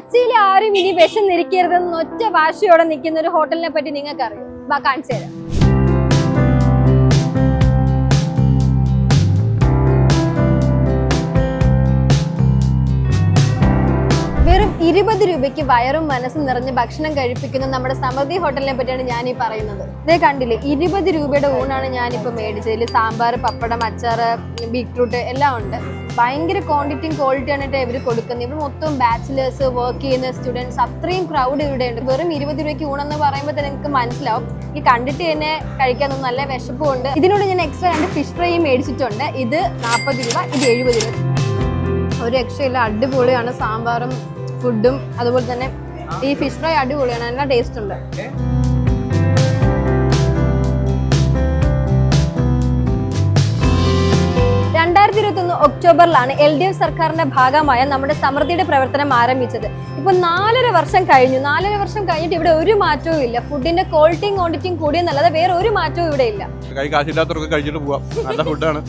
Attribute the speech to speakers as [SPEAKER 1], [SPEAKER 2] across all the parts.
[SPEAKER 1] കൊച്ചിയിലെ ആരും ഇനി വിശന്നിരിക്കരുതെന്ന് ഒറ്റ വാശിയോടെ നിൽക്കുന്ന ഒരു ഹോട്ടലിനെ പറ്റി നിങ്ങൾക്ക് അറിയോ? കാണിച്ചു തരാം. വെറും 20 രൂപയ്ക്ക് വയറും മനസ്സും നിറഞ്ഞ് ഭക്ഷണം കഴിപ്പിക്കുന്ന നമ്മുടെ സമൃദ്ധി ഹോട്ടലിനെ പറ്റിയാണ് ഞാൻ ഈ പറയുന്നത്. ഇതേ കണ്ടില്ലേ, 20 രൂപയുടെ ഊണാണ് ഞാനിപ്പോൾ മേടിച്ചതിൽ. സാമ്പാർ, പപ്പടം, അച്ചാറ്, ബീറ്റ്റൂട്ട് എല്ലാം ഉണ്ട്. ഭയങ്കര ക്വാണ്ടിറ്റിയും ക്വാളിറ്റിയാണ് ഇവർ കൊടുക്കുന്നത്. ഇവിടെ മൊത്തം ബാച്ചിലേഴ്സ്, വർക്ക് ചെയ്യുന്ന സ്റ്റുഡൻസ്, അത്രയും ക്രൗഡ് ഇവിടെ ഉണ്ട്. വെറും 20 രൂപയ്ക്ക് ഊണെന്ന് പറയുമ്പോൾ തന്നെ നിങ്ങൾക്ക് മനസ്സിലാവും. ഈ കണ്ടിട്ട് തന്നെ കഴിക്കാനൊന്നും നല്ല വിശപ്പുണ്ട്. ഇതിനോട് ഞാൻ എക്സ്ട്രാ 2 ഫിഷ് ഫ്രൈ മേടിച്ചിട്ടുണ്ട്. ഇത് 40 രൂപ, ഇത് 70 രൂപ. ഒരു രക്ഷയില്ല, അടിപൊളിയാണ് സാമ്പാറും ഫുഡും. അതുപോലെ തന്നെ ഈ ഫിഷ് ഫ്രൈ അടിപൊളിയാണ്, നല്ല ടേസ്റ്റ് ഉണ്ട്. ഒക്ടോബറിലാണ് LDF സർക്കാരിന്റെ ഭാഗമായ നമ്മുടെ സമൃദ്ധിയുടെ പ്രവർത്തനം ആരംഭിച്ചത്. ഇപ്പൊ 4.5 വർഷം കഴിഞ്ഞു. 4.5 വർഷം കഴിഞ്ഞിട്ട് ഇവിടെ ഒരു മാറ്റവും ഇല്ല. ഫുഡിന്റെ ക്വാളിറ്റിയും ക്വാണ്ടിറ്റിയും കൂടിയെന്നല്ലാതെ വേറെ ഒരു മാറ്റവും ഇവിടെ ഇല്ല.
[SPEAKER 2] കാശില്ലാത്തവർക്ക് കഴിച്ചിട്ട് പോവാം. നല്ല ഫുഡാണ്,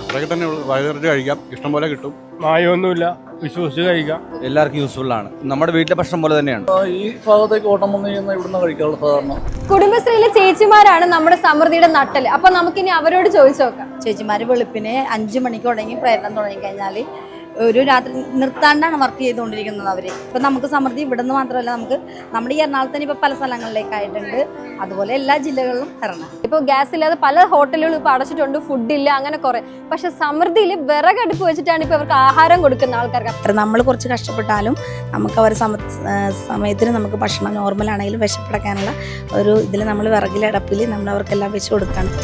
[SPEAKER 2] അത്രയൊക്കെ തന്നെ വയറിട്ട് കഴിക്കാം, ഇഷ്ടം പോലെ കിട്ടും,
[SPEAKER 3] മായമൊന്നുമില്ല, വിശ്വസിച്ച് കഴിക്കാം.
[SPEAKER 4] എല്ലാവർക്കും യൂസ്ഫുൾ ആണ്. നമ്മുടെ വീട്ടിലെ ഭക്ഷണം പോലെ തന്നെയാണ്.
[SPEAKER 5] ഈ ഭാഗത്തേക്ക് ഓട്ടം വന്നു കഴിഞ്ഞാൽ ഇവിടുന്ന് കഴിക്കാനുള്ള സാധാരണ
[SPEAKER 1] കുടുംബശ്രീയിലെ ചേച്ചിമാരാണ് നമ്മുടെ സമൃദ്ധിയുടെ നട്ടല്. അപ്പൊ നമുക്കിനി അവരോട് ചോദിച്ചു നോക്കാം.
[SPEAKER 6] ചേച്ചിമാര് വെളുപ്പിന് 5 മണിക്ക് തുടങ്ങി പ്രയത്നം തുടങ്ങി കഴിഞ്ഞാൽ ഒരു രാത്രി നിർത്താണ്ടാണ് വർക്ക് ചെയ്തുകൊണ്ടിരിക്കുന്നത് അവര്. ഇപ്പൊ നമുക്ക് സമൃദ്ധി ഇവിടെ നിന്ന് മാത്രമല്ല, നമുക്ക് നമ്മുടെ ഈ എറണാകുളത്ത് തന്നെ ഇപ്പൊ പല സ്ഥലങ്ങളിലേക്കായിട്ടുണ്ട്. അതുപോലെ എല്ലാ ജില്ലകളിലും ഇറങ്ങാം.
[SPEAKER 1] ഇപ്പൊ ഗ്യാസ് ഇല്ലാതെ പല ഹോട്ടലുകളും ഇപ്പൊ അടച്ചിട്ടുണ്ട്, ഫുഡില്ല, അങ്ങനെ കുറെ. പക്ഷെ സമൃദ്ധിയിൽ വിറകടുപ്പ് വെച്ചിട്ടാണ് ഇപ്പൊ അവർക്ക് ആഹാരം കൊടുക്കുന്ന ആൾക്കാർക്ക്.
[SPEAKER 6] അത്ര നമ്മൾ കുറച്ച് കഷ്ടപ്പെട്ടാലും നമുക്ക് അവർ സമയത്തിന് നമുക്ക് ഭക്ഷണം നോർമൽ ആണെങ്കിലും വിശപ്പടക്കാനുള്ള ഒരു ഇതിൽ നമ്മൾ വിറകിലടപ്പിൽ നമ്മൾ അവർക്കെല്ലാം വെച്ച് കൊടുക്കണം.